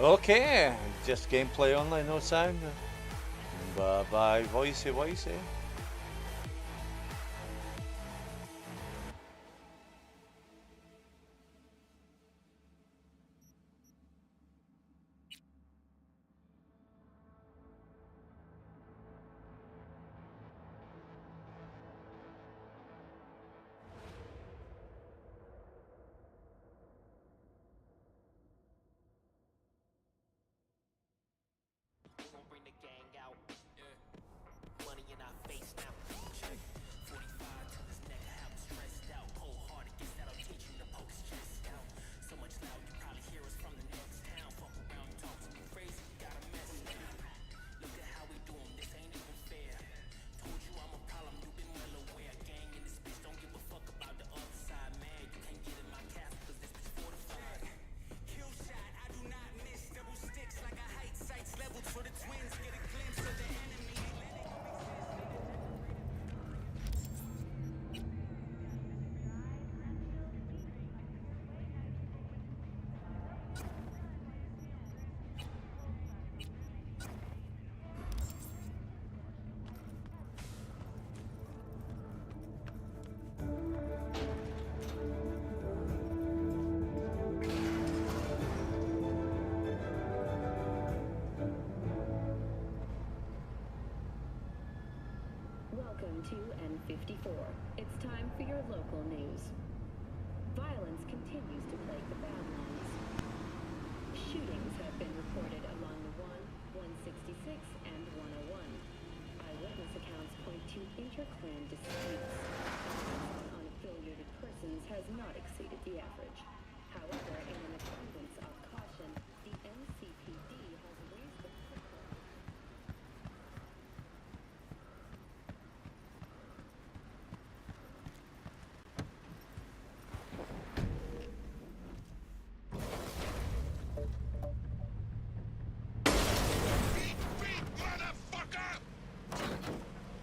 Okay, just gameplay only, no sound. Bye bye, voicey, voicey. Welcome to N54. It's time for your local news. Violence continues to plague the Badlands. Shootings have been reported along the 166, and 101. Eyewitness accounts point to inter-clan disputes. Unaffiliated persons has not exceeded the average. However, in an abundance of caution, the NCPD has raised the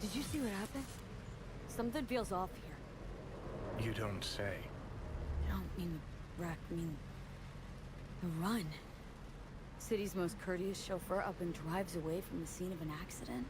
Did you see what happened? Something feels off here. You don't say. I don't mean the wreck, I mean the run. City's most courteous chauffeur up and drives away from the scene of an accident.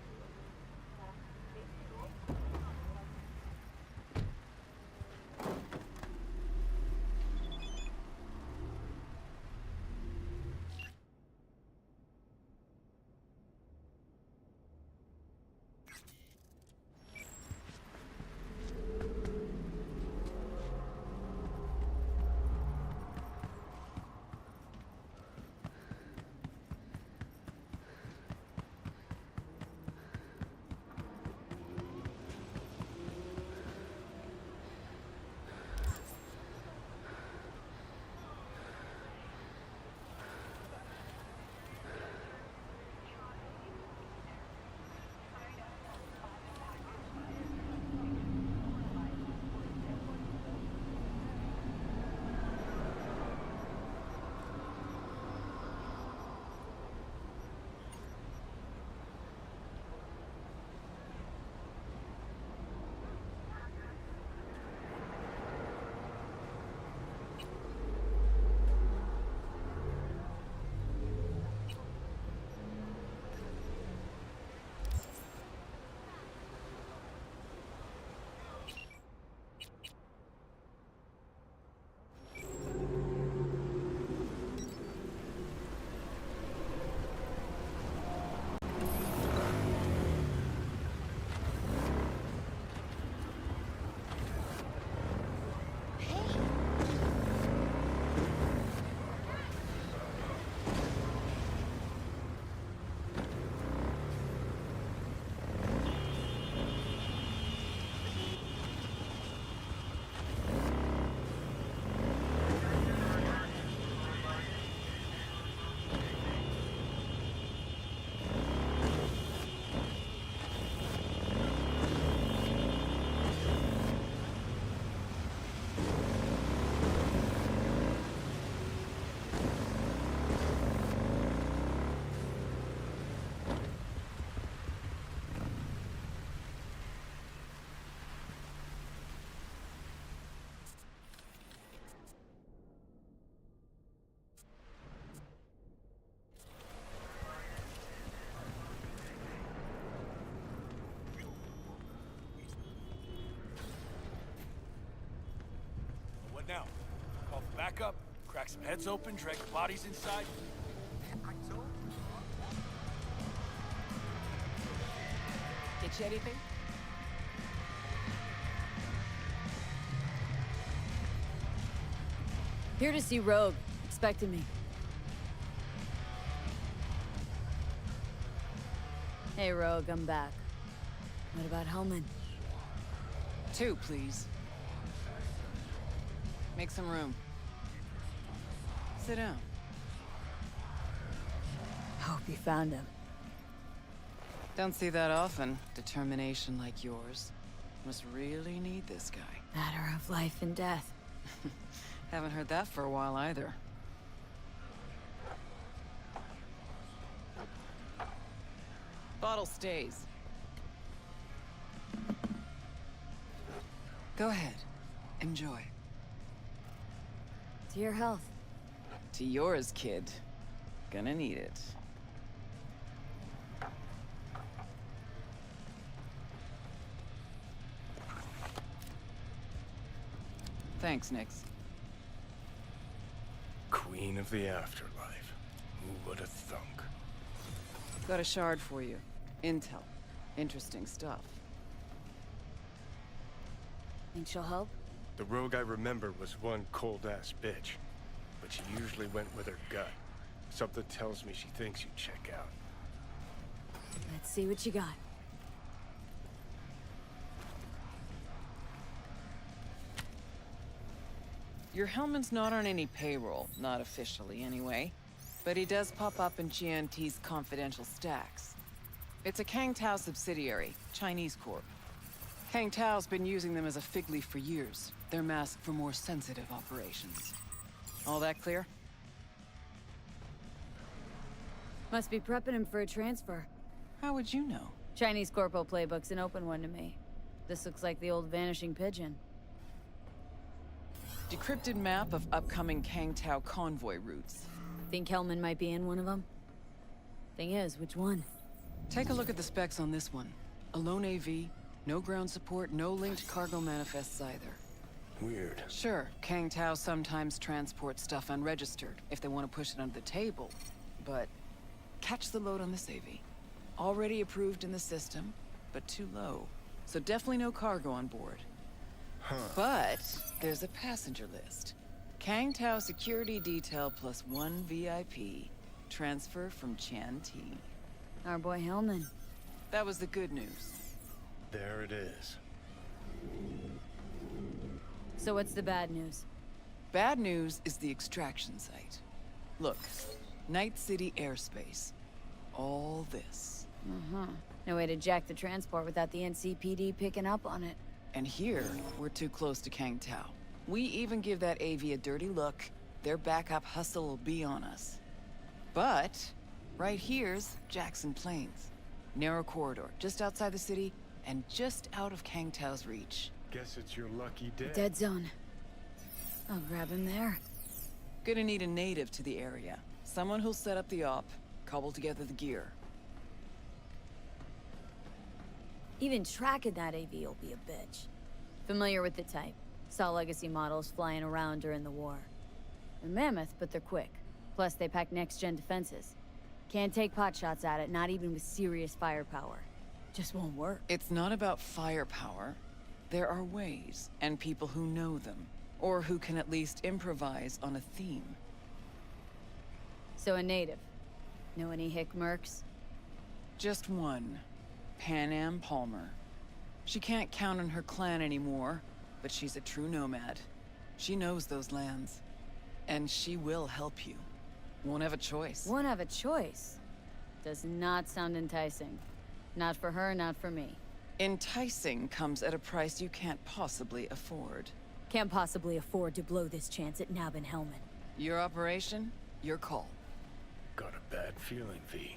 Now, call for backup, crack some heads open, drag the bodies inside. I told you. Get you anything? Here to see Rogue. Expecting me. Hey, Rogue, I'm back. What about Hellman? 2, please. Make some room. Sit down. Hope you found him. Don't see that often. Determination like yours. Must really need this guy. Matter of life and death. Haven't heard that for a while either. Bottle stays. Go ahead. Enjoy. To your health. To yours, kid. Gonna need it. Thanks, Nix. Queen of the afterlife. Who would have thunk? Got a shard for you. Intel. Interesting stuff. Think she'll help? The rogue I remember was one cold-ass bitch. But she usually went with her gut. Something tells me she thinks you'd check out. Let's see what you got. Your Hellman's not on any payroll, not officially anyway. But he does pop up in GNT's confidential stacks. It's a Kang Tao subsidiary, Chinese corp. Kang Tao's been using them as a fig leaf for years. They're masked for more sensitive operations. All that clear? Must be prepping him for a transfer. How would you know? Chinese Corpo playbook's an open one to me. This looks like the old vanishing pigeon. Decrypted map of upcoming Kang Tao convoy routes. Think Hellman might be in one of them? Thing is, which one? Take a look at the specs on this one. A lone AV, no ground support, no linked cargo manifests either. Weird. Sure, Kang Tao sometimes transports stuff unregistered if they want to push it under the table. But catch the load on this AV. Already approved in the system, but too low. So definitely no cargo on board. Huh. But there's a passenger list. Kang Tao security detail plus 1 VIP. Transfer from Chan T. Our boy Hellman. That was the good news. There it is. So what's the bad news? Bad news is the extraction site. Look, Night City airspace. All this. No way to jack the transport without the NCPD picking up on it. And here, we're too close to Kang Tao. We even give that AV a dirty look, their backup hustle will be on us. But, right here's Jackson Plains. Narrow corridor, just outside the city, and just out of Kang Tao's reach. Guess it's your lucky day. Dead zone. I'll grab him there. Gonna need a native to the area. Someone who'll set up the op, cobble together the gear. Even tracking that AV will be a bitch. Familiar with the type. Saw legacy models flying around during the war. They're mammoth, but they're quick. Plus, they pack next-gen defenses. Can't take pot shots at it, not even with serious firepower. Just won't work. It's not about firepower. There are ways, and people who know them. Or who can at least improvise on a theme. So a native. Know any hick mercs? Just one. Pan Am Palmer. She can't count on her clan anymore, but she's a true nomad. She knows those lands. And she will help you. Won't have a choice. Won't have a choice. Does not sound enticing. Not for her, not for me. Enticing comes at a price you can't possibly afford. Can't possibly afford to blow this chance at nabbing Hellman. Your operation, your call. Got a bad feeling, V.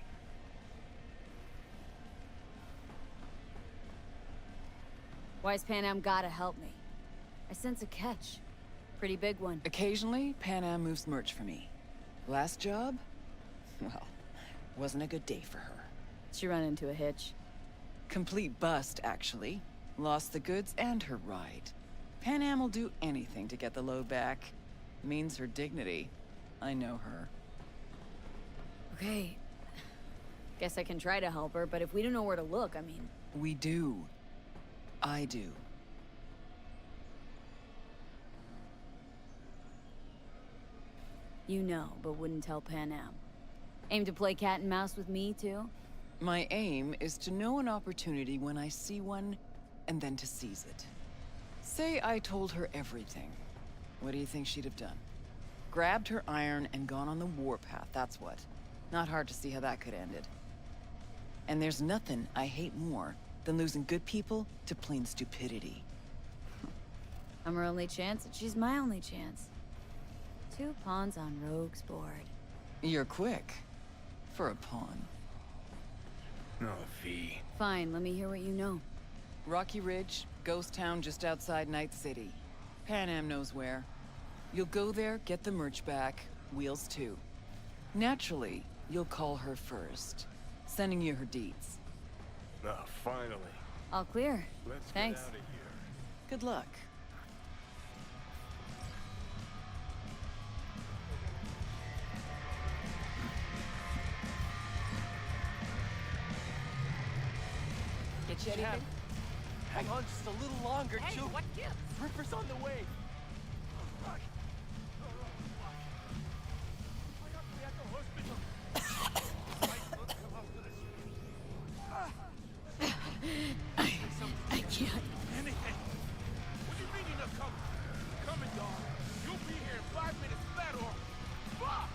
Why's Pan Am gotta help me? I sense a catch. Pretty big one. Occasionally, Pan Am moves merch for me. Last job? Well, wasn't a good day for her. She run into a hitch. Complete bust, actually. Lost the goods and her ride. Pan Am will do anything to get the load back. Means her dignity. I know her. Okay. Guess I can try to help her, but if we don't know where to look, I mean... We do. I do. You know, but wouldn't tell Pan Am. Aim to play cat and mouse with me, too? My aim is to know an opportunity when I see one, and then to seize it. Say I told her everything. What do you think she'd have done? Grabbed her iron and gone on the warpath, that's what. Not hard to see how that could have ended. And there's nothing I hate more than losing good people to plain stupidity. I'm her only chance, and she's my only chance. 2 pawns on Rogue's board. You're quick. For a pawn. No, V. Fine, let me hear what you know. Rocky Ridge, ghost town just outside Night City. Pan Am knows where. You'll go there, get the merch back, wheels too. Naturally, you'll call her first. Sending you her deeds. Oh, finally. All clear. Let's Thanks. get out of here. Good luck. Get you anything? Hang on just a little longer, Hey, too. what gift? Ripper's on the way. I can't. Anything. What do you mean you're not coming? Coming, dog. You'll be here in 5 minutes flat or... Fuck!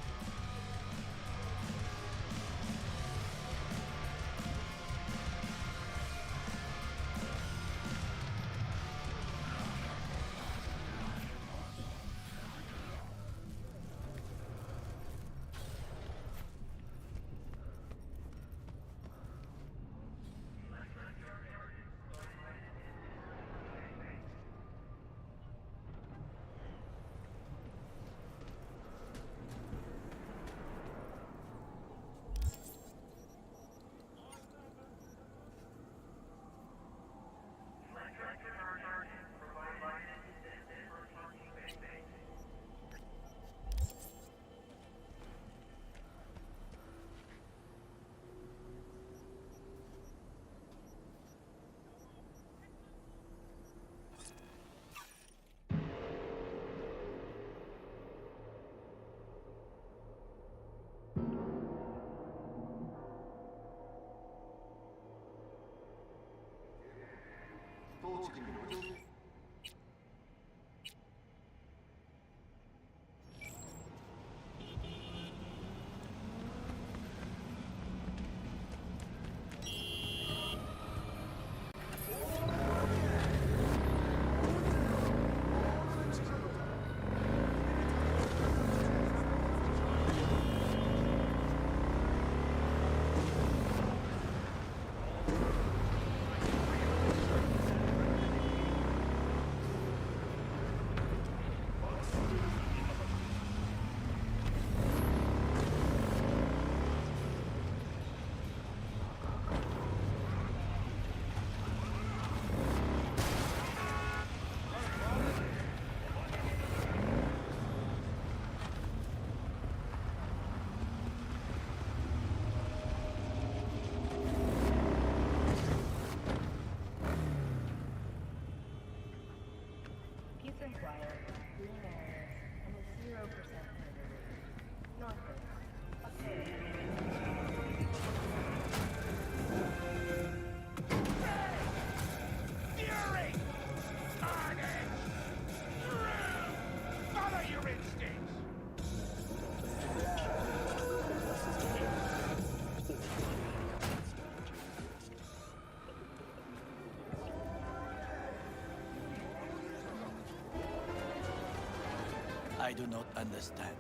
I do not understand.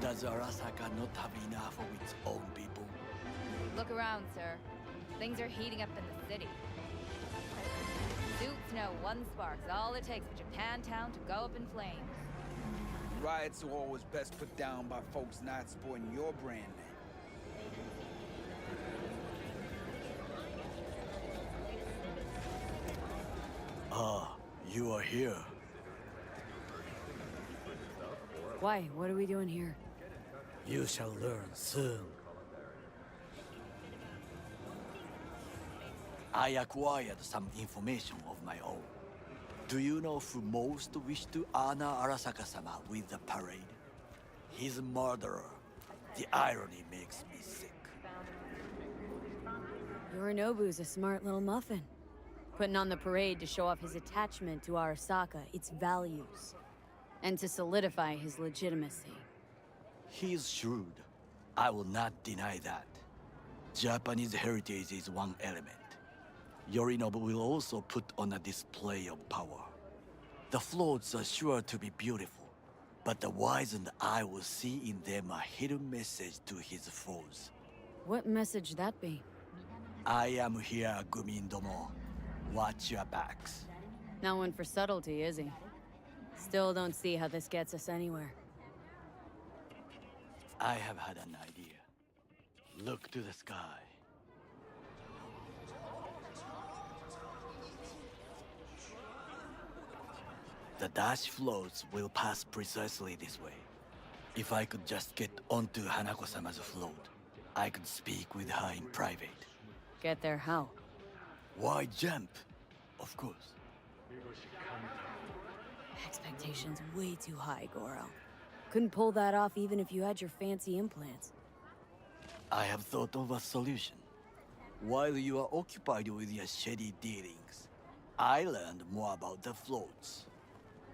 Does Arasaka not have enough of its own people? Look around, sir. Things are heating up in the city. Suits know one spark's all it takes for Japantown to go up in flames. Riots are always best put down by folks not supporting your brand name. Ah, you are here. Why? What are we doing here? You shall learn soon. I acquired some information of my own. Do you know who most wished to honor Arasaka-sama with the parade? His murderer. The irony makes me sick. Yorinobu's a smart little muffin. Putting on the parade to show off his attachment to Arasaka, its values. And to solidify his legitimacy. He's shrewd. I will not deny that. Japanese heritage is one element. Yorinobu will also put on a display of power. The floats are sure to be beautiful, but the wizened eye will see in them a hidden message to his foes. What message that be? I am here, Gumindomo. Watch your backs. Not one for subtlety, is he? Still don't see how this gets us anywhere. I have had an idea. Look to the sky. The dash floats will pass precisely this way. If I could just get onto Hanako-sama's float, I could speak with her in private. Get there how? Why jump? Of course. Expectations way too high, Goro. Couldn't pull that off even if you had your fancy implants. I have thought of a solution. While you are occupied with your shady dealings, I learned more about the floats.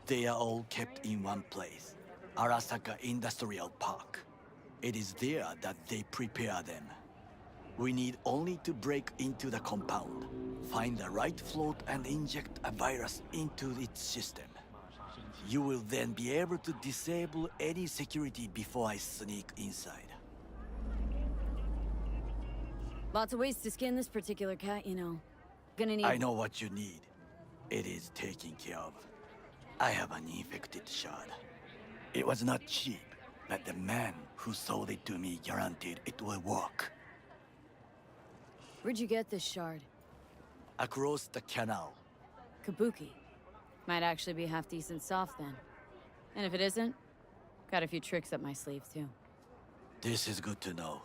They are all kept in one place, Arasaka Industrial Park. It is there that they prepare them. We need only to break into the compound, find the right float and inject a virus into its system. You will then be able to disable any security before I sneak inside. Lots of ways to skin this particular cat, you know. Gonna need... I know what you need. It is taken care of. I have an infected shard. It was not cheap, but the man who sold it to me guaranteed it will work. Where'd you get this shard? Across the canal. Kabuki. Might actually be half-decent soft then. And if it isn't, got a few tricks up my sleeve too. This is good to know.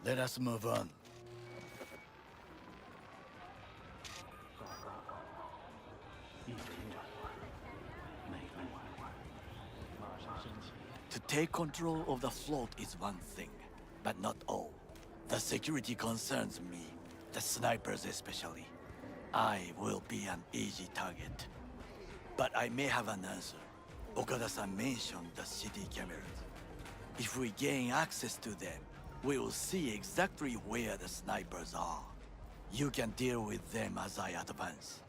Let us move on. To take control of the float is one thing, but not all. The security concerns me, the snipers especially. I will be an easy target. But I may have an answer. Okada-san mentioned the city cameras. If we gain access to them, we will see exactly where the snipers are. You can deal with them as I advance.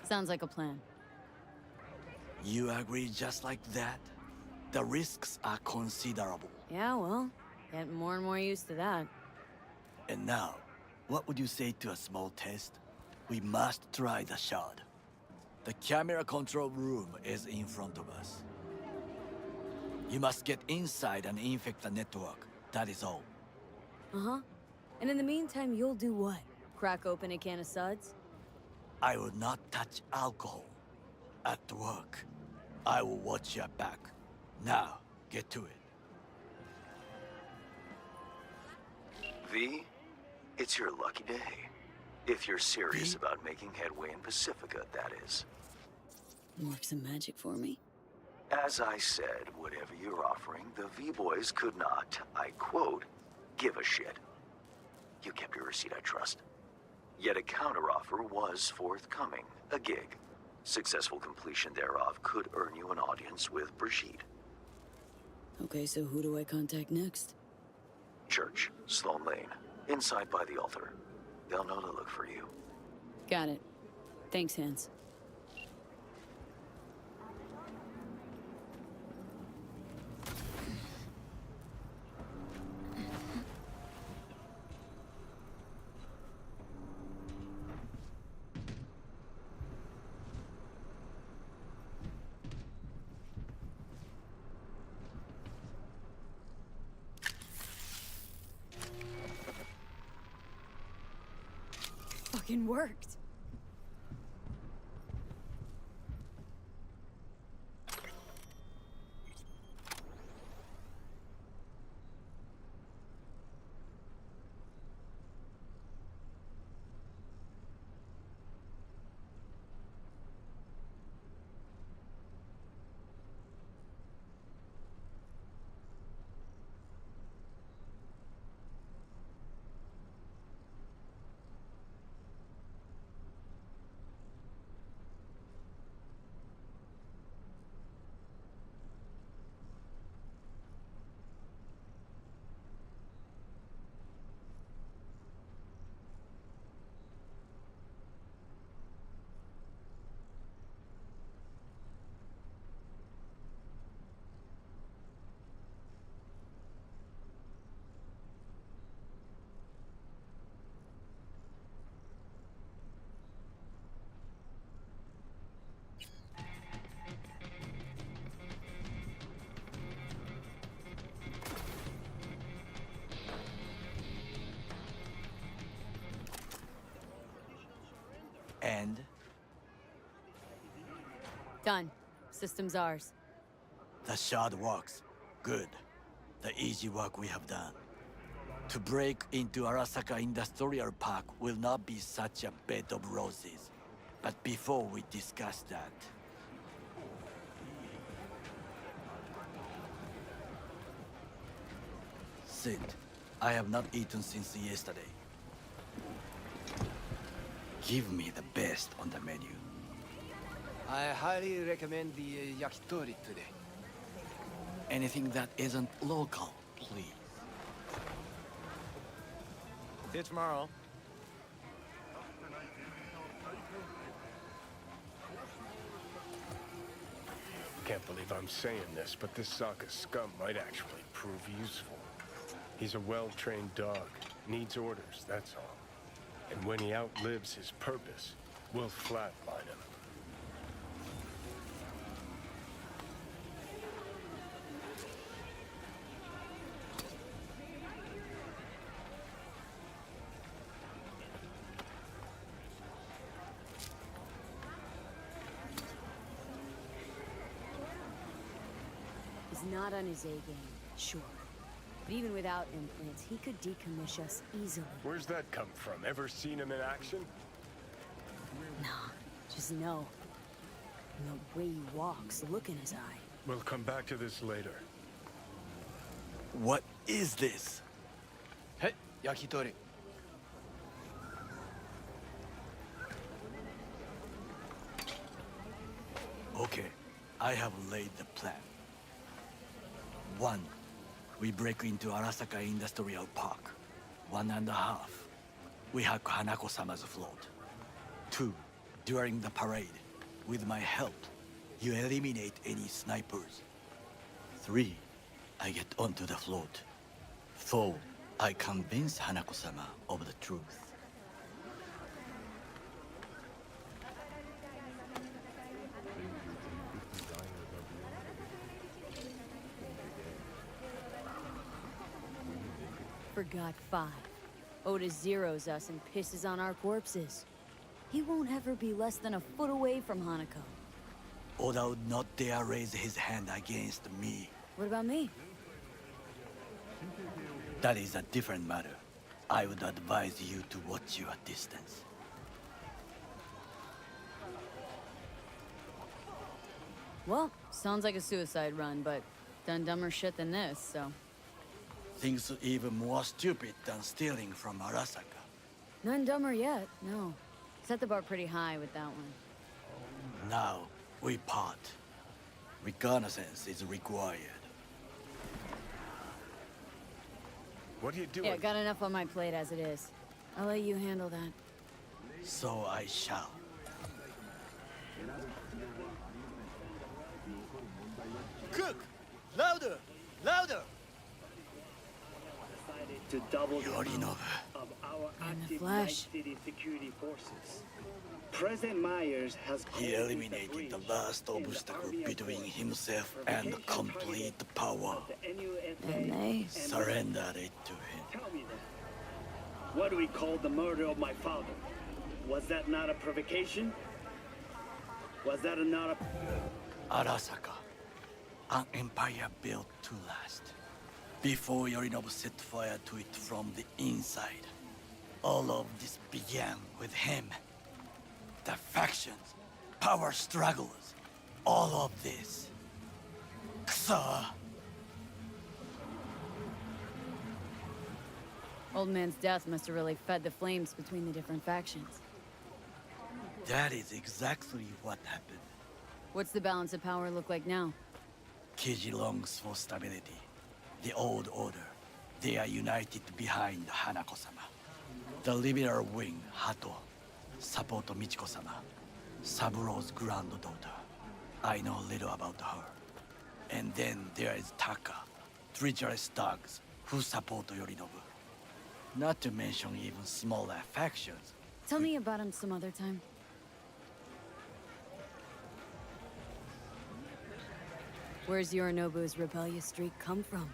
Sounds like a plan. You agree just like that? The risks are considerable. Yeah, well, getting more and more used to that. And now, what would you say to a small test? We must try the shard. The camera control room is in front of us. You must get inside and infect the network. That is all. Uh-huh. And in the meantime, you'll do what? Crack open a can of suds? I will not touch alcohol. At work, I will watch your back. Now, get to it. V, it's your lucky day. If you're serious V? about making headway in Pacifica, that is. Work some magic for me. As I said, whatever you're offering, the V-Boys could not, I quote, give a shit. You kept your receipt, I trust. Yet a counteroffer was forthcoming, a gig. Successful completion thereof could earn you an audience with Brigitte. Okay, so who do I contact next? Church, Sloan Lane, inside by the altar. They'll know to look for you. Got it. Thanks, Hans. fucking worked. And Done. System's ours. the shard works. Good. The easy work we have done. To break into Arasaka Industrial Park will not be such a bed of roses. But before we discuss that... Sit. I have not eaten since yesterday. Give me the best on the menu. I highly recommend the yakitori today. Anything that isn't local, please. See you tomorrow. Can't believe I'm saying this, but this Sokka scum might actually prove useful. He's a well-trained dog. Needs orders, that's all. And when he outlives his purpose, we'll flatline him. He's not on his A game, sure. But even without implants, he could decommission us easily. Where's that come from? Ever seen him in action? Nah, just know. And the way he walks, the look in his eye. We'll come back to this later. What is this? Hey, yakitori. Okay, I have laid the plan. 1. We break into Arasaka Industrial Park. 1.5. We hack Hanako-sama's float. 2. During the parade, with my help, you eliminate any snipers. 3. I get onto the float. 4. I convince Hanako-sama of the truth. Forgot 5. Oda zeroes us and pisses on our corpses. He won't ever be less than a foot away from Hanako. Oda would not dare raise his hand against me. What about me? That is a different matter. I would advise you to watch your distance. Well, sounds like a suicide run, but done dumber shit than this, so... Things even more stupid than stealing from Arasaka. None dumber yet, no. Set the bar pretty high with that one. Now, we part. Reconnaissance is required. What are you doing? Yeah, got enough on my plate as it is. I'll let you handle that. So I shall. Cook! Louder! Louder! To double the Yorinobu. amount of our And the active Flash. Night City security forces. President Myers has He called eliminated this a the breach last in the obstacle Army between Accord himself for and potential complete targeting power. of the NUSA And they and Surrendered it to him. Tell me that. What do we call the murder of my father? Was that not a provocation? Was that not a... Arasaka, an empire built to last. Before Yorinobu set fire to it from the inside. All of this began with him. The factions, power struggles, all of this. Kusa! Old man's death must have really fed the flames between the different factions. That is exactly what happened. What's the balance of power look like now? Kiji longs for stability. The old order. They are united behind Hanako-sama. The liberal wing, Hato, support Michiko-sama, Saburo's granddaughter. I know little about her. And then there is Taka, treacherous thugs who support Yorinobu. Not to mention even smaller factions. Tell me about him some other time. Where's Yorinobu's rebellious streak come from?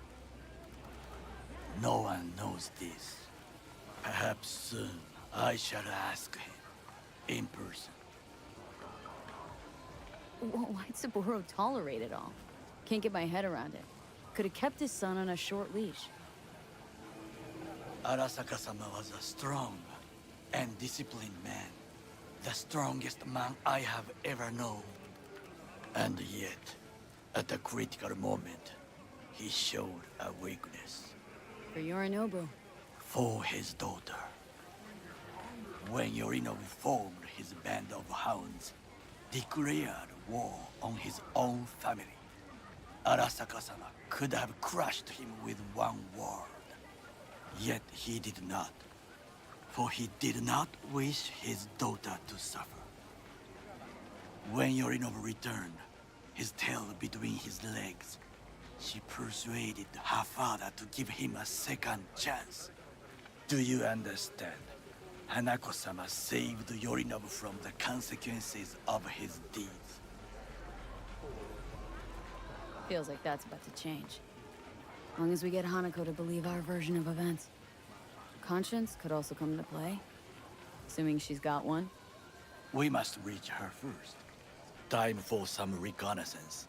No one knows this. Perhaps soon I shall ask him in person. Why'd Saburo tolerate it all? Can't get my head around it. Could have kept his son on a short leash. Arasaka-sama was a strong and disciplined man. The strongest man I have ever known. And yet, at a critical moment, he showed a weakness. For Yorinobu. For his daughter. When Yorinobu formed his band of hounds, declared war on his own family, Arasaka-sama could have crushed him with one word. Yet he did not. For he did not wish his daughter to suffer. When Yorinobu returned, his tail between his legs, she persuaded her father to give him a second chance. Do you understand? Hanako-sama saved Yorinobu from the consequences of his deeds. Feels like that's about to change. As long as we get Hanako to believe our version of events. Conscience could also come into play. Assuming she's got one. We must reach her first. Time for some reconnaissance.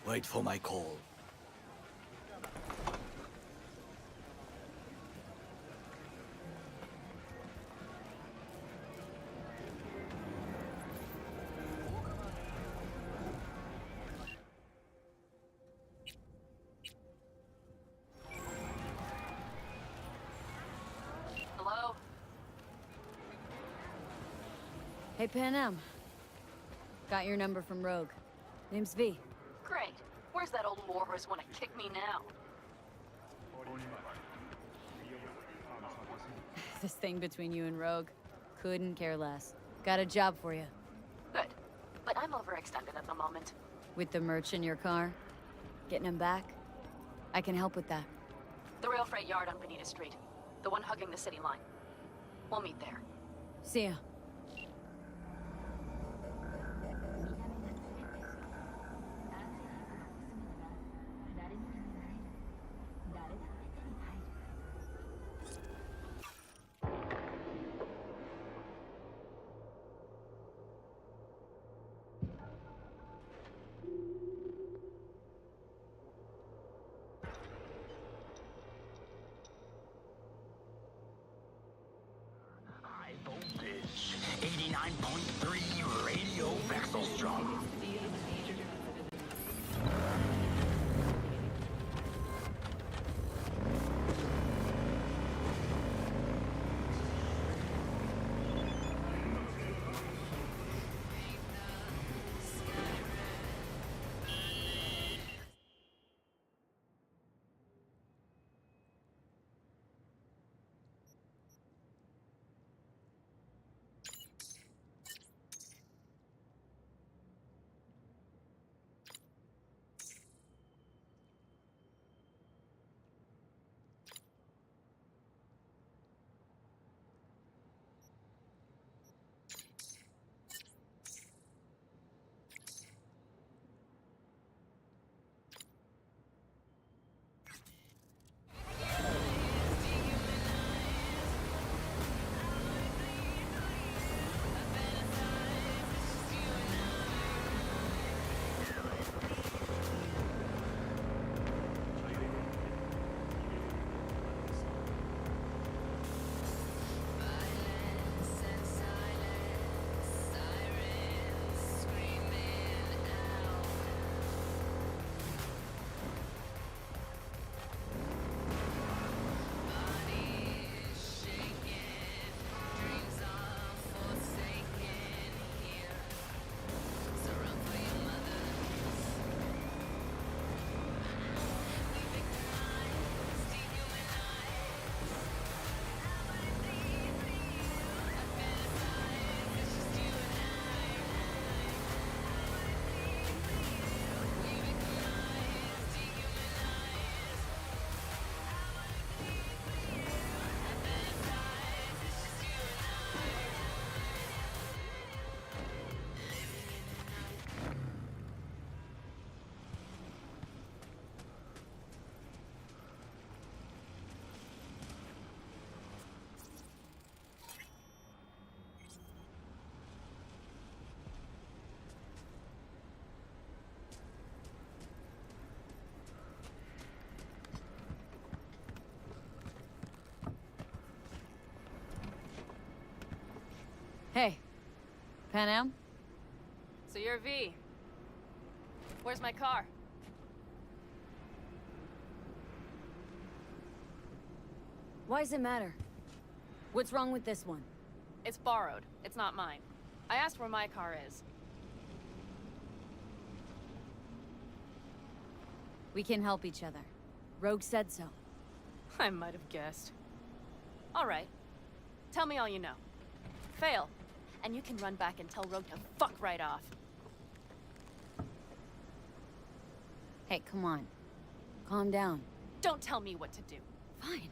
Wait for my call. Hello? Hey, Pan Got your number from Rogue. Name's V. Great. Where's that old warhorse want to kick me now? This thing between you and Rogue. Couldn't care less. Got a job for you. Good. But I'm overextended at the moment. With the merch in your car? Getting him back? I can help with that. The rail freight yard on Bonita Street. The one hugging the city line. We'll meet there. See ya. High voltage, 89.3 radio vexel strong. Hey, Panam? So you're V. Where's my car? Why does it matter? What's wrong with this one? It's borrowed. It's not mine. I asked where my car is. We can help each other. Rogue said so. I might have guessed. All right. Tell me all you know. Fail, and you can run back and tell Rogue to fuck right off. Hey, come on. Calm down. Don't tell me what to do. Fine.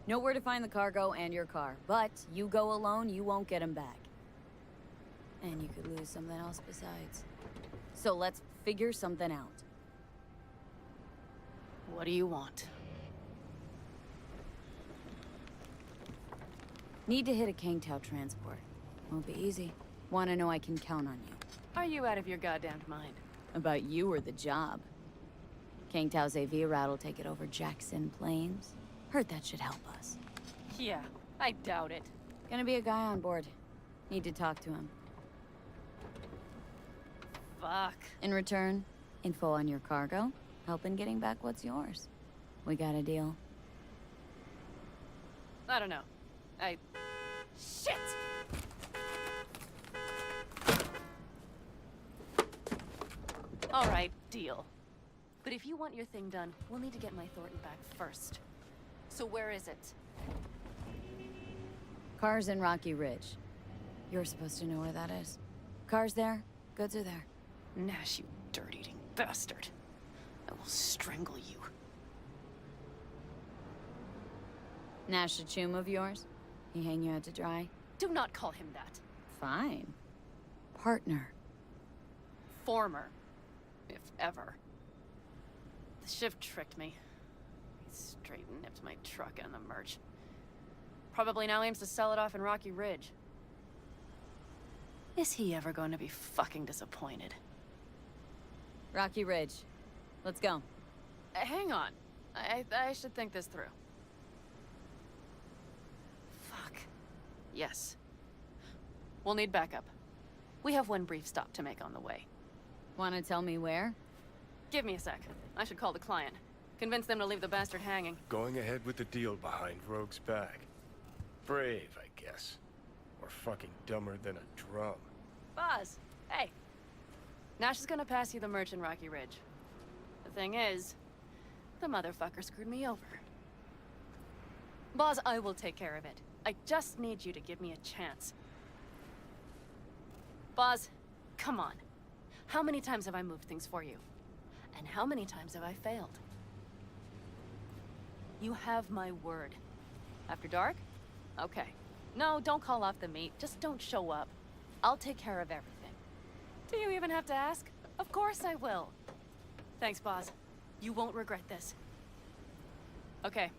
Know where to find the cargo and your car, but you go alone, you won't get him back. And you could lose something else besides. So let's figure something out. What do you want? Need to hit a Kangtao transport. Won't be easy. Want to know I can count on you. Are you out of your goddamned mind? About you or the job. Kangtao's AV route will take it over Jackson Plains. Heard that should help us. Yeah, I doubt it. Gonna be a guy on board. Need to talk to him. Fuck. In return, info on your cargo, help in getting back what's yours. We got a deal. I don't know. Shit! All right, deal. But if you want your thing done, we'll need to get my Thornton back first. So where is it? Car's in Rocky Ridge. You're supposed to know where that is. Car's there, goods are there. Nash, you dirt-eating bastard. I will strangle you. Nash a chum of yours? He hang you out to dry? Do not call him that. Fine. Partner. Former. If ever. The shift tricked me. He straight nipped my truck and the merch. Probably now aims to sell it off in Rocky Ridge. Is he ever going to be fucking disappointed? Rocky Ridge. Let's go. Hang on. I should think this through. Fuck. Yes. We'll need backup. We have one brief stop to make on the way. Wanna tell me where? Give me a sec. I should call the client. Convince them to leave the bastard hanging. Going ahead with the deal behind Rogue's back. Brave, I guess. Or fucking dumber than a drum. Boz, hey. Nash is gonna pass you the merch in Rocky Ridge. The thing is, the motherfucker screwed me over. Boz, I will take care of it. I just need you to give me a chance. Boz, come on. How many times have I moved things for you? And how many times have I failed? You have my word. After dark? Okay. No, don't call off the meet. Just don't show up. I'll take care of everything. Do you even have to ask? Of course I will. Thanks, Boz. You won't regret this. Okay.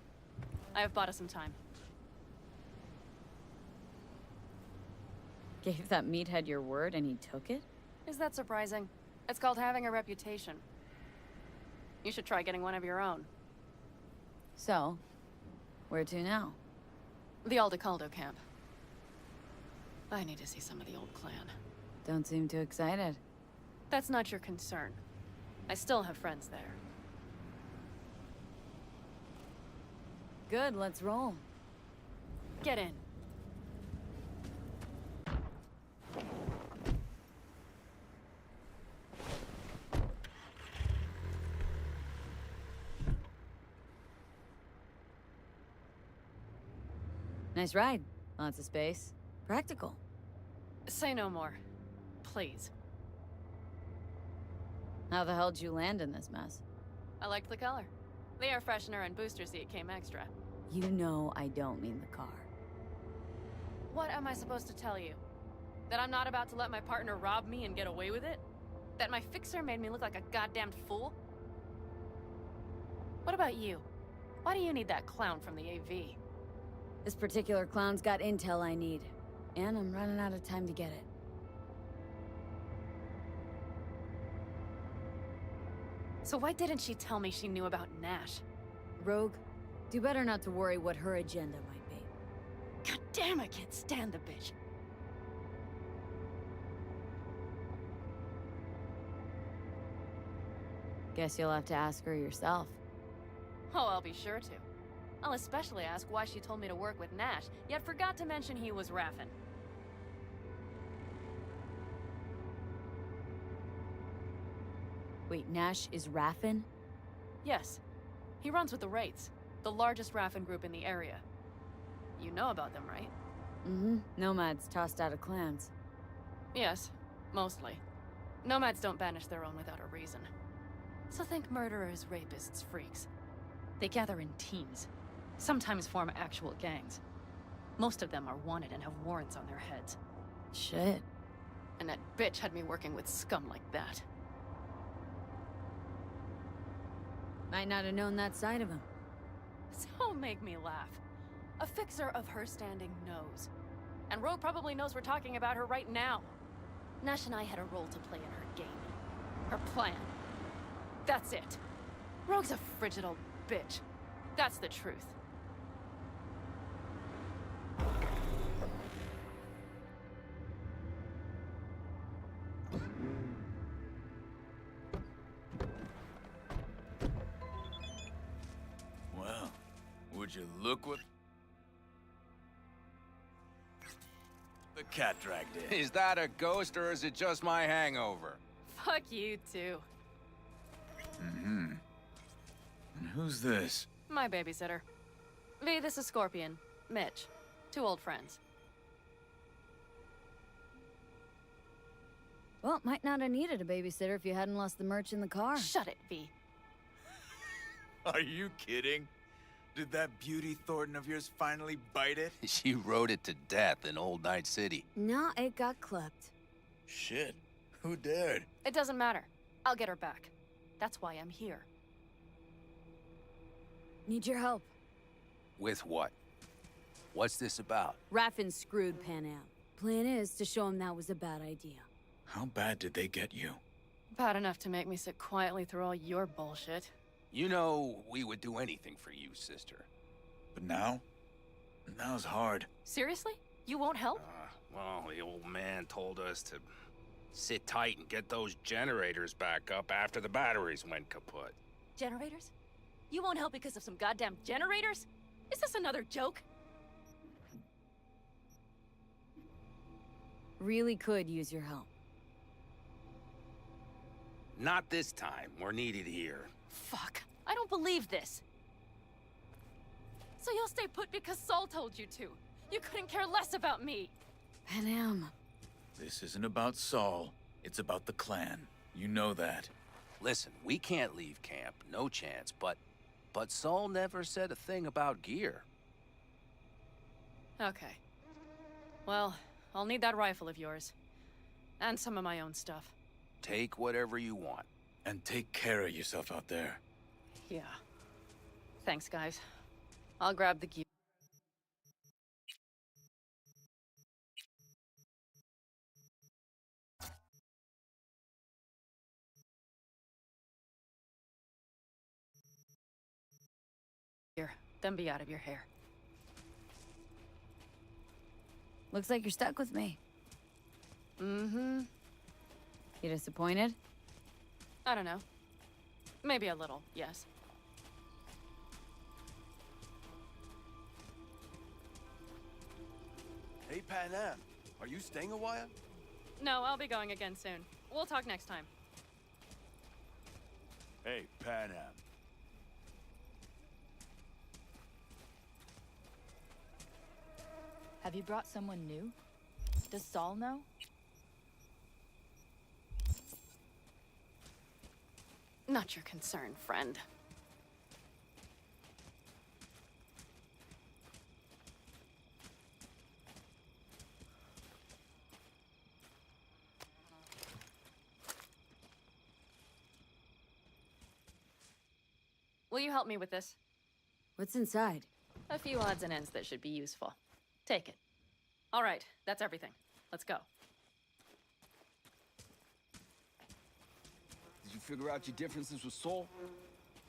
I have bought us some time. Gave that meathead your word and he took it? Is that surprising? It's called having a reputation. You should try getting one of your own. So, where to now? The Aldecaldo camp. I need to see some of the old clan. Don't seem too excited. That's not your concern. I still have friends there. Good, let's roll. Get in. Nice ride. Lots of space. Practical. Say no more. Please. How the hell did you land in this mess? I liked the color. The air freshener and booster seat came extra. You know I don't mean the car. What am I supposed to tell you? That I'm not about to let my partner rob me and get away with it? That my fixer made me look like a goddamned fool? What about you? Why do you need that clown from the AV? This particular clown's got intel I need. And I'm running out of time to get it. So why didn't she tell me she knew about Nash? Rogue, do better not to worry what her agenda might be. God Damn, I can't stand the bitch. Guess you'll have to ask her yourself. Oh, I'll be sure to. I'll especially ask why she told me to work with Nash, yet forgot to mention he was Raffen. Wait, Nash is Raffen? Yes. He runs with the Wraiths, the largest Raffen group in the area. You know about them, right? Mm-hmm. Nomads tossed out of clans. Yes, mostly. Nomads don't banish their own without a reason. So think murderers, rapists, freaks. They gather in teams, sometimes form actual gangs. Most of them are wanted and have warrants on their heads. Shit. And that bitch had me working with scum like that. Might not have known that side of him. So make me laugh. A fixer of her standing knows. And Rogue probably knows we're talking about her right now. Nash and I had a role to play in her game. Her plan. That's it. Rogue's a frigid old bitch. That's the truth. Well, would you look what... The cat dragged in. Is that a ghost or is it just my hangover? Fuck you too. Mm-hmm. And who's this? My babysitter. V, this is Scorpion. Mitch. 2 old friends. Well, might not have needed a babysitter if you hadn't lost the merch in the car. Shut it, V. Are you kidding? Did that beauty Thornton of yours finally bite it? She rode it to death in Old Night City. No, it got clipped. Shit. Who dared? It doesn't matter. I'll get her back. That's why I'm here. Need your help. With what? What's this about? Raffen screwed Pan Am. Plan is to show him that was a bad idea. How bad did they get you? Bad enough to make me sit quietly through all your bullshit. You know, we would do anything for you, sister. But now? Now's hard. Seriously? You won't help? Well, the old man told us to sit tight and get those generators back up after the batteries went kaput. Generators? You won't help because of some goddamn generators? Is this another joke? Really could use your help. Not this time. We're needed here. Fuck. I don't believe this. So you'll stay put because Saul told you to. You couldn't care less about me. Pan Am. This isn't about Saul. It's about the clan. You know that. Listen, we can't leave camp. No chance, but Saul never said a thing about gear. Okay. Well, I'll need that rifle of yours. And some of my own stuff. Take whatever you want. And take care of yourself out there. Yeah. Thanks, guys. I'll grab the gear. Then be out of your hair. Looks like you're stuck with me. Mm-hmm. You disappointed? I don't know. Maybe a little, yes. Hey, Pan Am, are you staying a while? No, I'll be going again soon. We'll talk next time. Hey, Pan Am. Have you brought someone new? Does Saul know? Not your concern, friend. Will you help me with this? What's inside? A few odds and ends that should be useful. Take it. All right, that's everything. Let's go. Did you figure out your differences with Saul?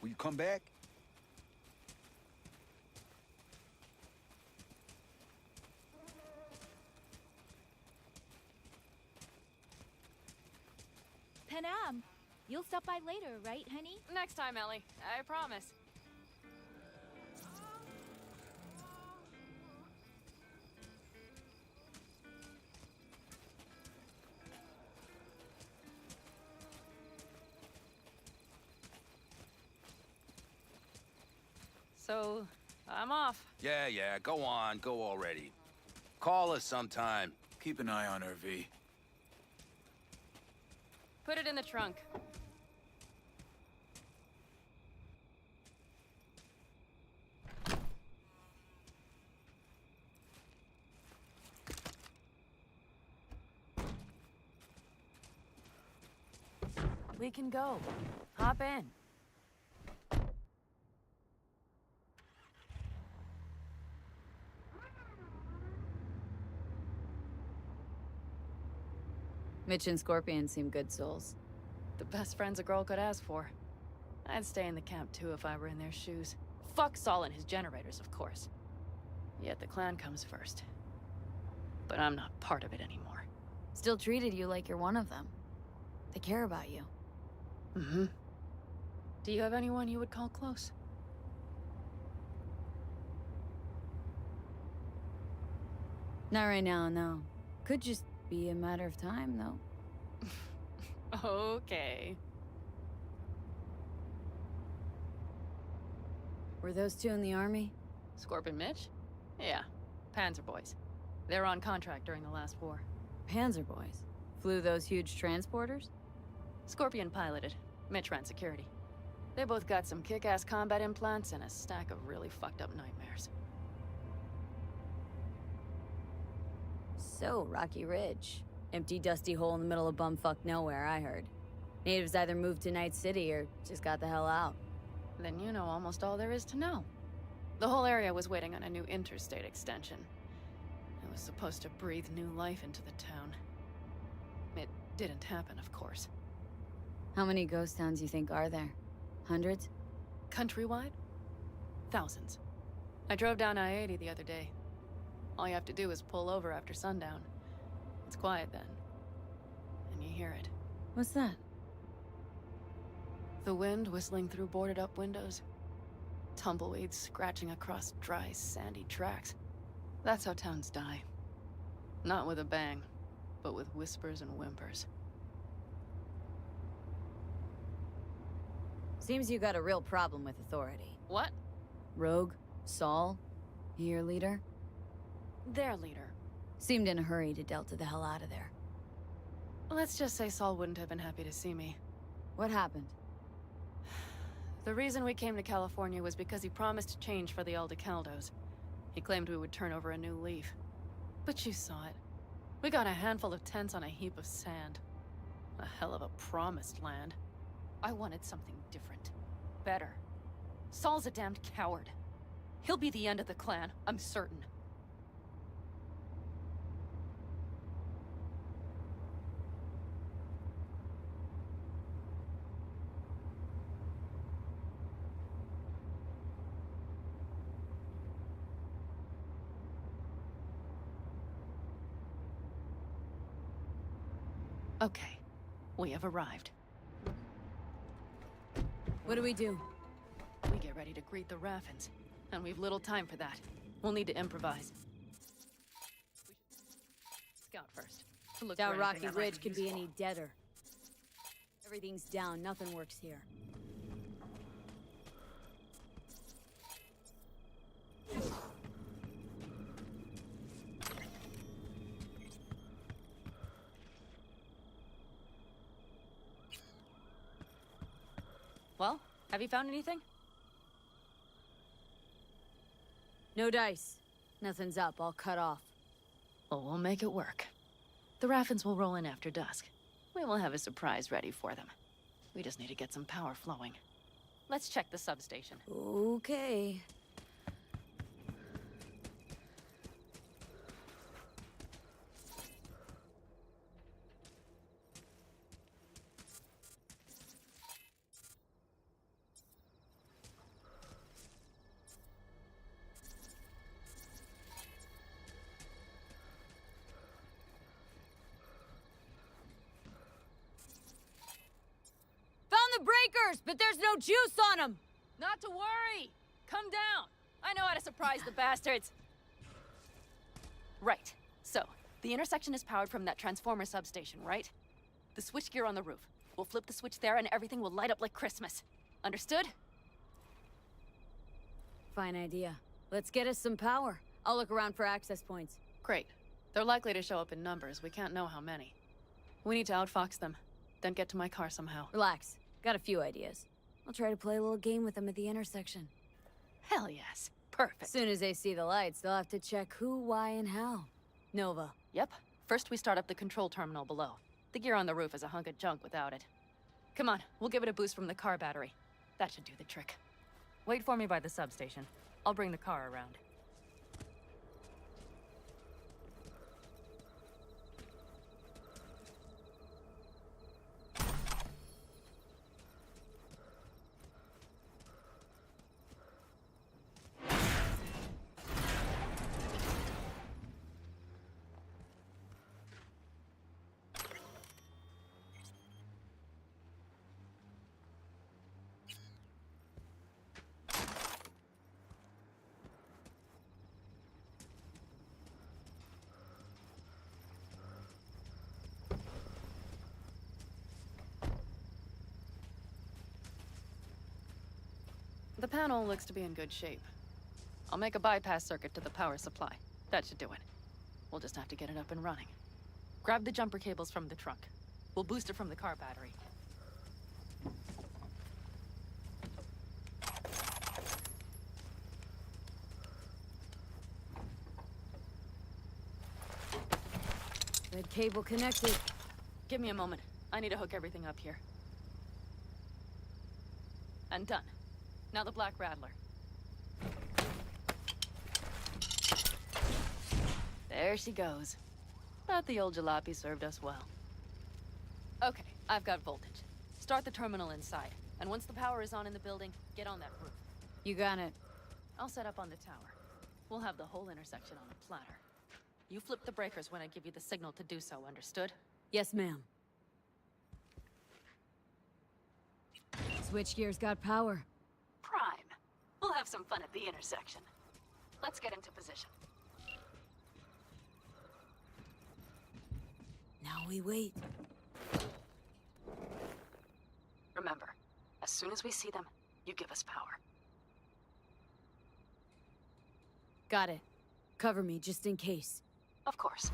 Will you come back? Panam. You'll stop by later, right, honey? Next time, Ellie. I promise. So, I'm off. Yeah, go on, go already. Call us sometime. Keep an eye on her, V. Put it in the trunk. We can go. Hop in. Mitch and Scorpion seem good souls. The best friends a girl could ask for. I'd stay in the camp too if I were in their shoes. Fuck Saul and his generators, of course. Yet the clan comes first. But I'm not part of it anymore. Still treated you like you're one of them. They care about you. Mm-hmm. Do you have anyone you would call close? Not right now, no. Could just be a matter of time, though. Okay. Were those two in the army? Scorpion Mitch? Yeah. Panzer boys. They were on contract during the last war. Panzer boys? Flew those huge transporters? Scorpion piloted. Mitch ran security. They both got some kick-ass combat implants and a stack of really fucked up nightmares. So, Rocky Ridge. Empty, dusty hole in the middle of bumfuck nowhere, I heard. Natives either moved to Night City or just got the hell out. Then you know almost all there is to know. The whole area was waiting on a new interstate extension. It was supposed to breathe new life into the town. It didn't happen, of course. How many ghost towns you think are there? Hundreds? Countrywide? Thousands. I drove down I-80 the other day. All you have to do is pull over after sundown. It's quiet then. And you hear it. What's that? The wind whistling through boarded-up windows. Tumbleweeds scratching across dry, sandy tracks. That's how towns die. Not with a bang, but with whispers and whimpers. Seems you got a real problem with authority. What? Rogue? Saul? Your leader? Their leader. Seemed in a hurry to delta the hell out of there. Let's just say Saul wouldn't have been happy to see me. What happened? The reason we came to California was because he promised change for the Aldecaldos. He claimed we would turn over a new leaf. But you saw it. We got a handful of tents on a heap of sand. A hell of a promised land. I wanted something different. Better. Saul's a damned coward. He'll be the end of the clan, I'm certain. Okay, we have arrived. What do we do? We get ready to greet the Raffins, and we've little time for that. We'll need to improvise. Scout first. Look Doubt for Rocky anything that might Ridge could be useful. any deader. Everything's down, nothing works here. Well, have you found anything? No dice. Nothing's up, all cut off. Well, we'll make it work. The Raffins will roll in after dusk. We will have a surprise ready for them. We just need to get some power flowing. Let's check the substation. Okay. fakers, but there's no juice on them! Not to worry! Come down! I know how to surprise the bastards! Right. So, the intersection is powered from that transformer substation, right? The switchgear on the roof. We'll flip the switch there and everything will light up like Christmas. Understood? Fine idea. Let's get us some power. I'll look around for access points. Great. They're likely to show up in numbers. We can't know how many. We need to outfox them, then get to my car somehow. Relax. Got a few ideas. I'll try to play a little game with them at the intersection. Hell yes. Perfect. Soon as they see the lights, they'll have to check who, why, and how. Nova. Yep. First we start up the control terminal below. The gear on the roof is a hunk of junk without it. Come on, we'll give it a boost from the car battery. That should do the trick. Wait for me by the substation. I'll bring the car around. The panel looks to be in good shape. I'll make a bypass circuit to the power supply. That should do it. We'll just have to get it up and running. Grab the jumper cables from the trunk. We'll boost it from the car battery. Red cable connected. Give me a moment. I need to hook everything up here. And done. Now the Black Rattler. There she goes. But the old jalopy served us well. Okay, I've got voltage. Start the terminal inside. And once the power is on in the building, get on that roof. You got it. I'll set up on the tower. We'll have the whole intersection on a platter. You flip the breakers when I give you the signal to do so, understood? Yes, ma'am. Switchgear's got power. Prime. We'll have some fun at the intersection. Let's get into position. Now we wait. Remember, as soon as we see them, you give us power. Got it. Cover me, just in case. Of course.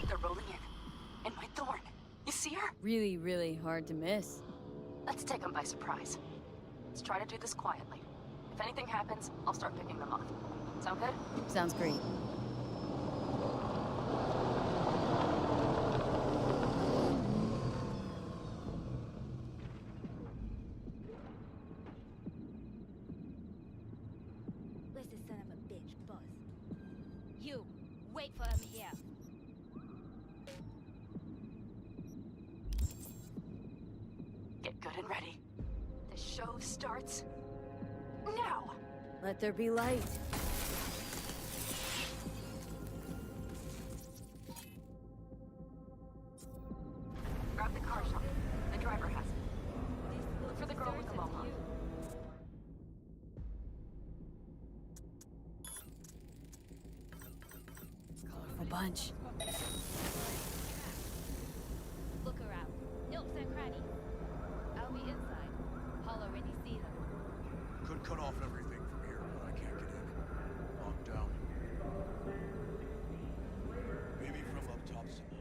They're rolling in. And my thorn. You see her? Really, really hard to miss. Let's take them by surprise. Let's try to do this quietly. If anything happens, I'll start picking them off. Sound good? Sounds great. Where's the son of a bitch, boss? You, wait for him here. Get good and ready. The show starts now. Let there be light. Grab the car shop. The driver has it. Look for the girl with the mohawk. Colorful bunch. Look around. Nooks and crannies. I'll be inside. I'll already see them. Could cut off everything from here, but I can't get in. Locked down. Maybe from up top somehow.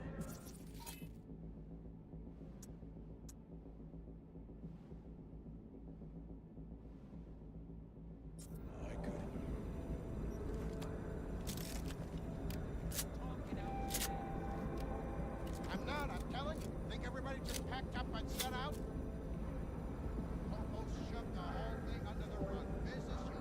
I could. I'm not, I'm telling you. Think everybody just packed up and set out? Almost shoved the whole thing under the rug. Business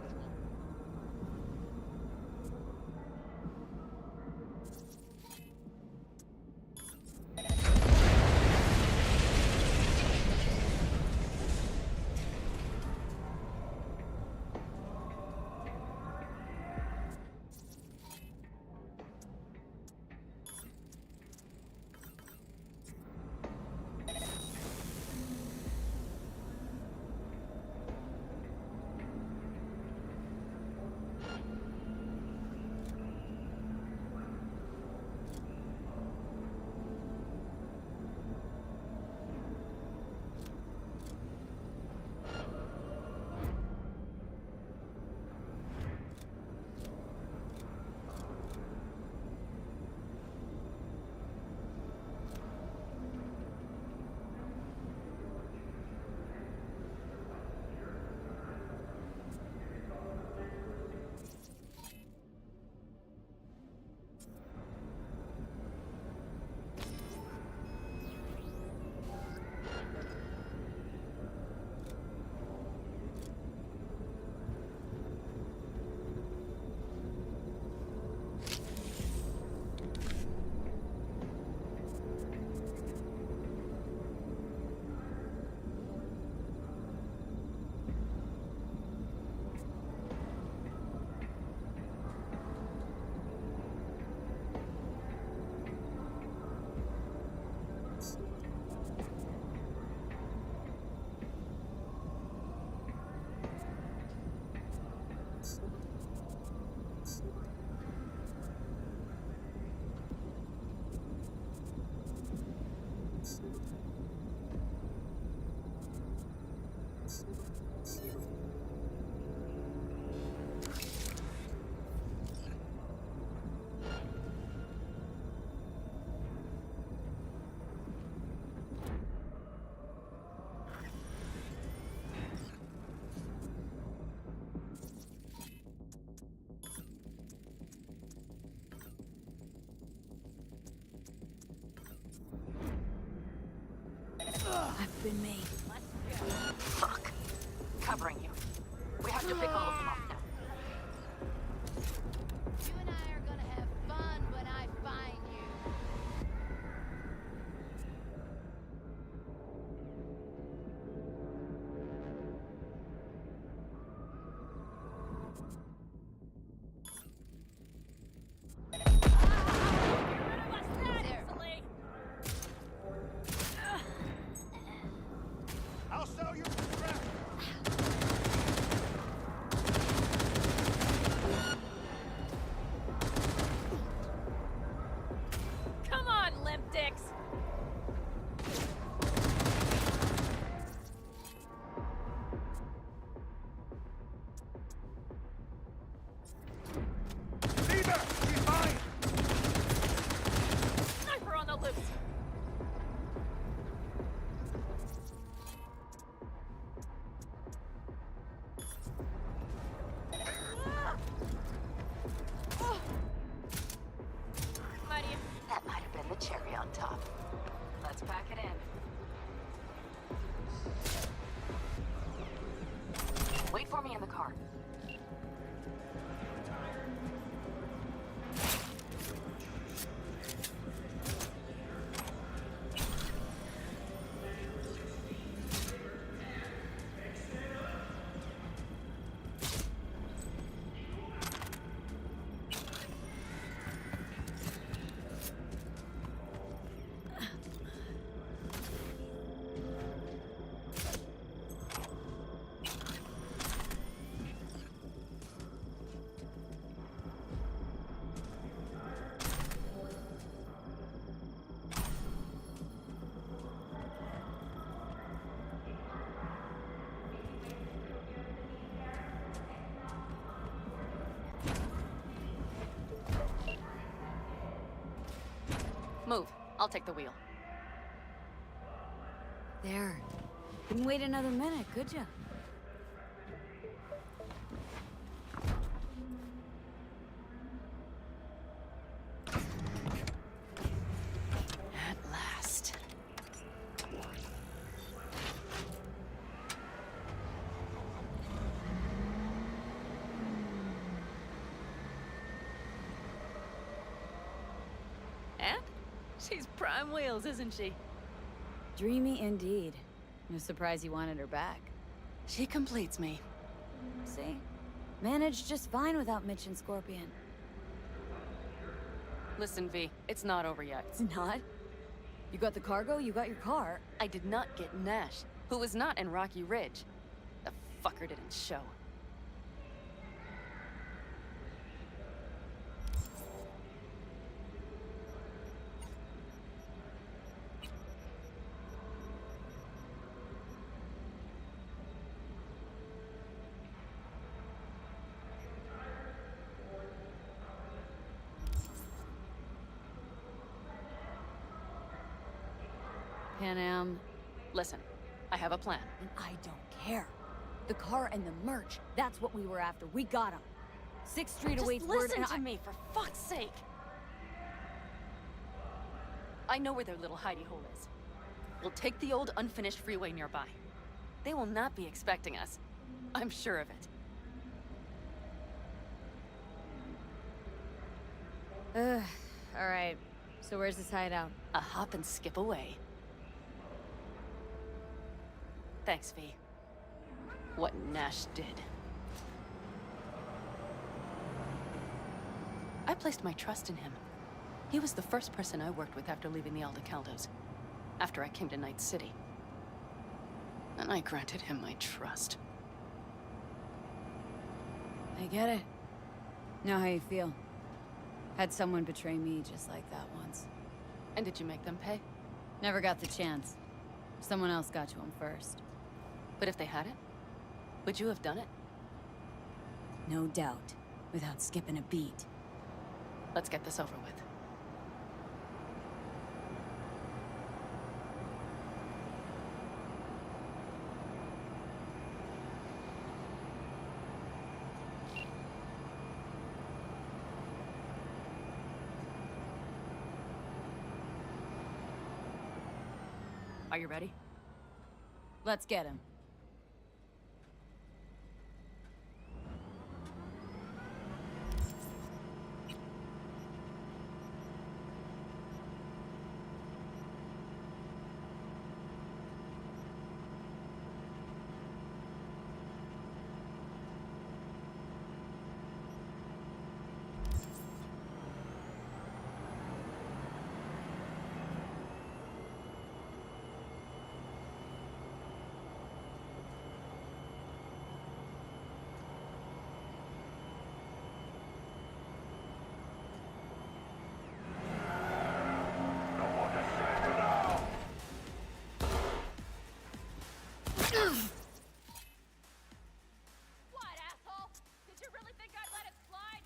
I've been made. Fuck. Covering you. We have to pick all of them off now. You and I are gonna have fun when I find you. I'll sell you for scrap. Come on, limp dicks! Caesar, she's mine. Sniper on the loose! That might have been the cherry on top. Let's pack it in. Wait for me in the car. Move. I'll take the wheel. There. Couldn't wait another minute, could ya? At last. And? She's prime wheels, isn't she? Dreamy indeed. No surprise you wanted her back. She completes me. See? Managed just fine without Mitch and Scorpion. Listen, V, it's not over yet. It's not? You got the cargo, you got your car. I did not get Nash, who was not in Rocky Ridge. The fucker didn't show. Pan Am. Listen, I have a plan. And I don't care. The car and the merch, that's what we were after. We got them. 6th Street awaits word listen and to me, for fuck's sake! I know where their little hidey hole is. We'll take the old unfinished freeway nearby. They will not be expecting us. I'm sure of it. Alright. So where's this hideout? A hop and skip away. Thanks, V. What Nash did. I placed my trust in him. He was the first person I worked with after leaving the Aldecaldos. After I came to Night City. And I granted him my trust. I get it. Know how you feel. Had someone betray me just like that once. And did you make them pay? Never got the chance. Someone else got to him first. But if they had it, would you have done it? No doubt. Without skipping a beat. Let's get this over with. Are you ready? Let's get him. What, asshole? Did you really think I'd let it slide?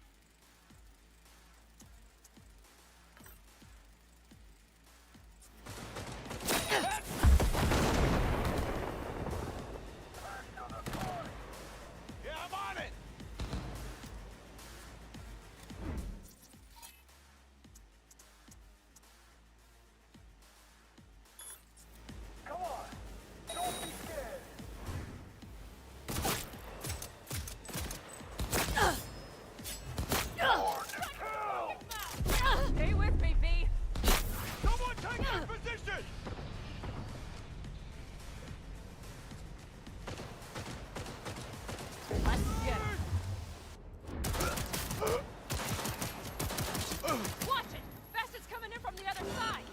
Yeah, I'm on it! Come on! Don't be scared! Stay with me, V. Someone take their position! Let's get him. Watch it! Bastards coming in from the other side!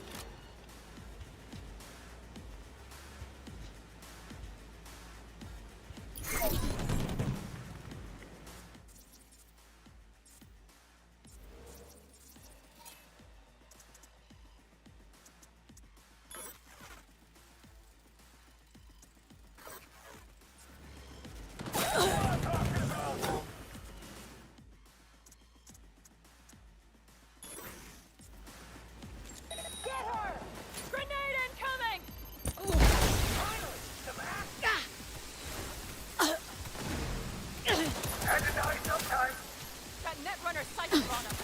Grenade incoming! Had to die sometime! That netrunner cycled on him.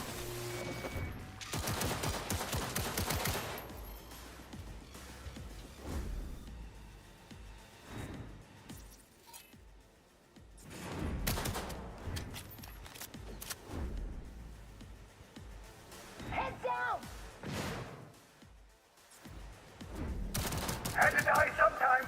Head down! Had to die sometime!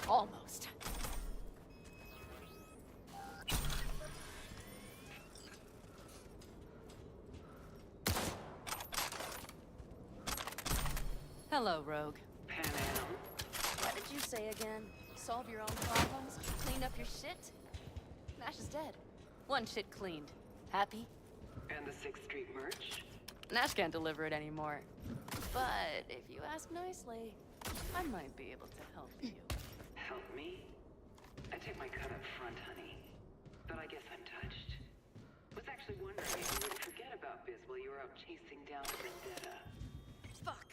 Almost. Hello, Rogue. What did you say again? Solve your own problems? Clean up your shit? Nash is dead. One shit cleaned. Happy? And the 6th Street merch? Nash can't deliver it anymore. But if you ask nicely, I might be able to help you. Help me? I take my cut up front, honey. But I guess I'm touched. Was actually wondering if you would forget about Biz while you were out chasing down Vendetta. Fuck.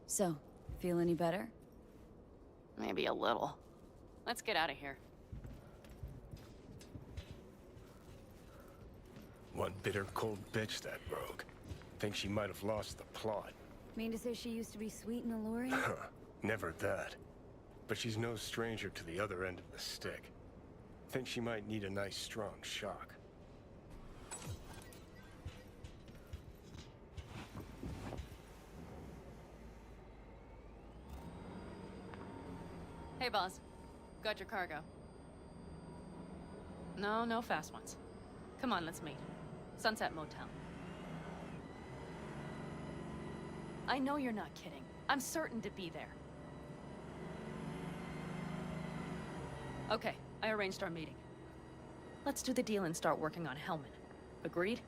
So, feel any better? Maybe a little. Let's get out of here. One bitter, cold bitch, that rogue. Think she might have lost the plot. Mean to say she used to be sweet and alluring? Never that. But she's no stranger to the other end of the stick. Think she might need a nice, strong shock. Hey, boss. Got your cargo. No, no fast ones. Come on, let's meet. Sunset Motel. I know you're not kidding. I'm certain to be there. Okay, I arranged our meeting. Let's do the deal and start working on Hellman. Agreed?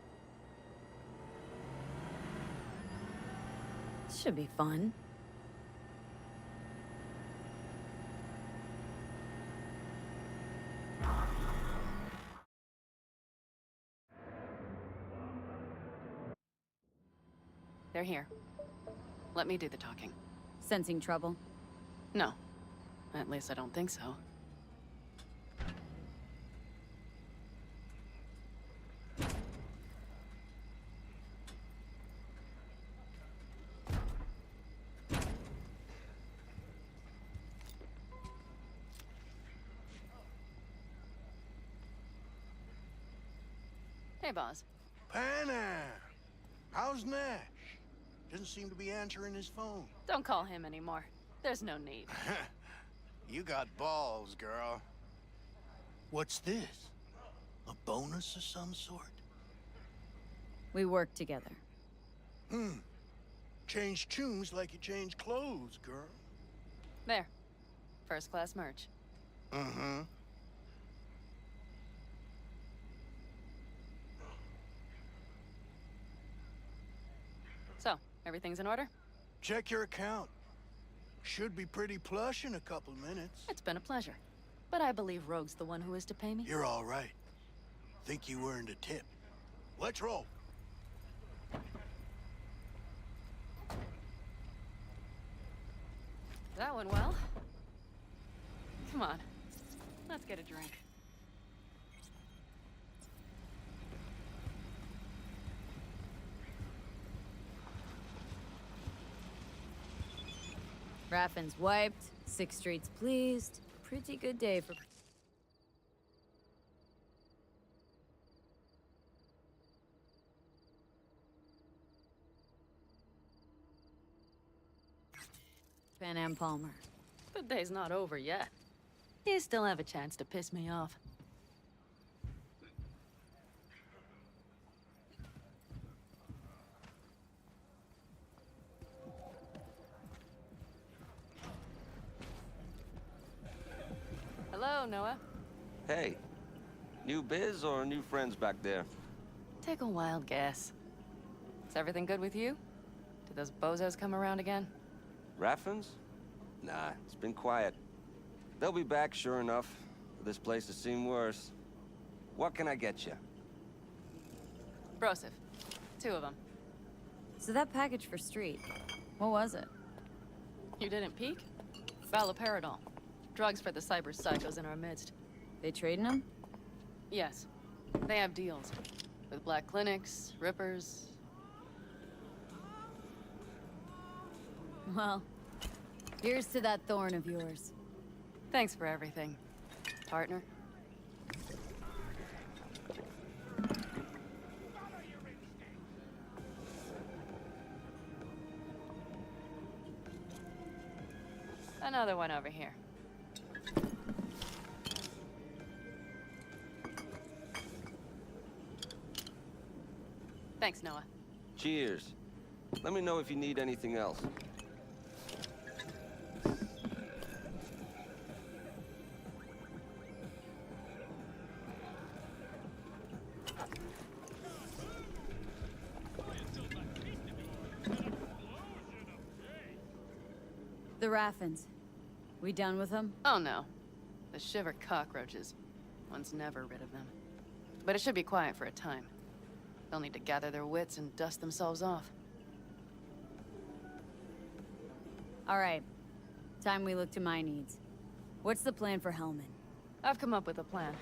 Should be fun. They're here. Let me do the talking. Sensing trouble? No. At least I don't think so. Hey, boss. Panna! How's Nash? Doesn't seem to be answering his phone. Don't call him anymore. There's no need. You got balls, girl. What's this? A bonus of some sort? We work together. Change tunes like you change clothes, girl. There. First class merch. Mm-hmm. So, everything's in order? Check your account. Should be pretty plush in a couple minutes. It's been a pleasure. But I believe Rogue's the one who is to pay me. You're all right. Think you earned a tip. Let's roll. That went well. Come on. Let's get a drink. Raffin's wiped, 6 streets pleased. Pretty good day for... Pan Am Palmer. The day's not over yet. You still have a chance to piss me off. Hello, Noah. Hey, new biz or new friends back there? Take a wild guess. Is everything good with you? Did those bozos come around again? Raffins? Nah, it's been quiet. They'll be back, sure enough. This place has seen worse. What can I get you? Broseph. 2 of them. So that package for Street, what was it? You didn't peek? Valoperidol. Drugs for the cyber psychos in our midst. They trading them? Yes. They have deals. With black clinics, rippers. Well, here's to that thorn of yours. Thanks for everything, partner. Another one over here. Thanks, Noah. Cheers. Let me know if you need anything else. The Raffins. We done with them? Oh no. The shiver cockroaches. One's never rid of them. But it should be quiet for a time. They'll need to gather their wits and dust themselves off. All right. Time we look to my needs. What's the plan for Hellman? I've come up with a plan.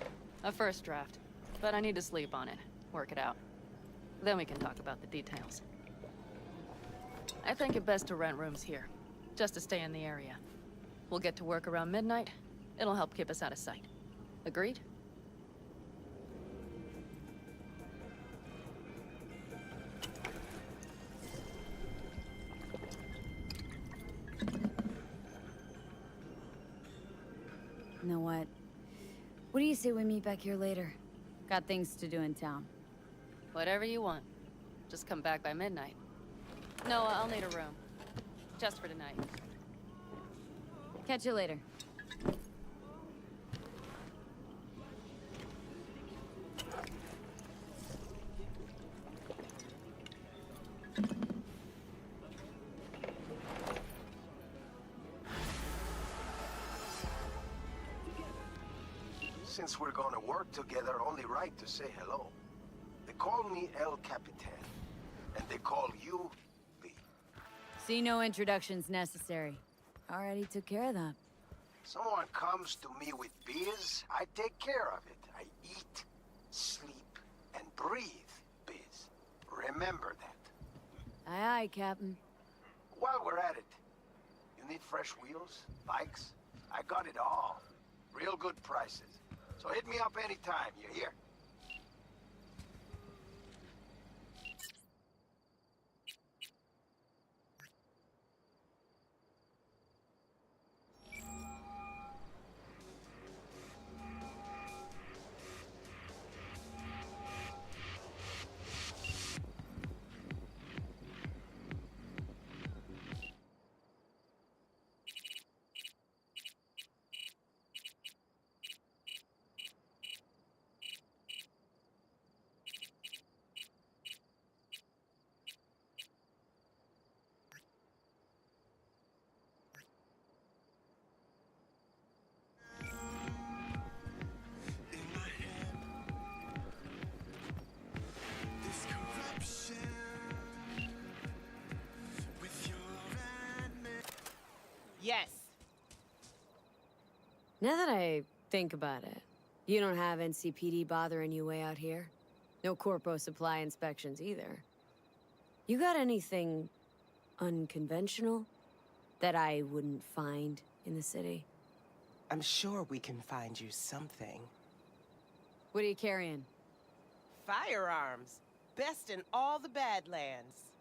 A first draft. But I need to sleep on it. Work it out. Then we can talk about the details. I think it best to rent rooms here. Just to stay in the area. We'll get to work around midnight. It'll help keep us out of sight. Agreed? You know what? What do you say we meet back here later? Got things to do in town. Whatever you want. Just come back by midnight. Noah, I'll need a room. Just for tonight. Catch you later. Since we're gonna work together, only right to say hello. They call me El Capitan, and they call you B. See, no introductions necessary. Already took care of that. Someone comes to me with biz, I take care of it. I eat, sleep, and breathe biz. Remember that. Aye, aye, Captain. While we're at it, you need fresh wheels, bikes? I got it all. Real good prices. So hit me up anytime, you hear? Yes. Now that I think about it, you don't have NCPD bothering you way out here? No corpo supply inspections either. You got anything unconventional? that I wouldn't find in the city? I'm sure we can find you something. What are you carrying? Firearms. Best in all the Badlands.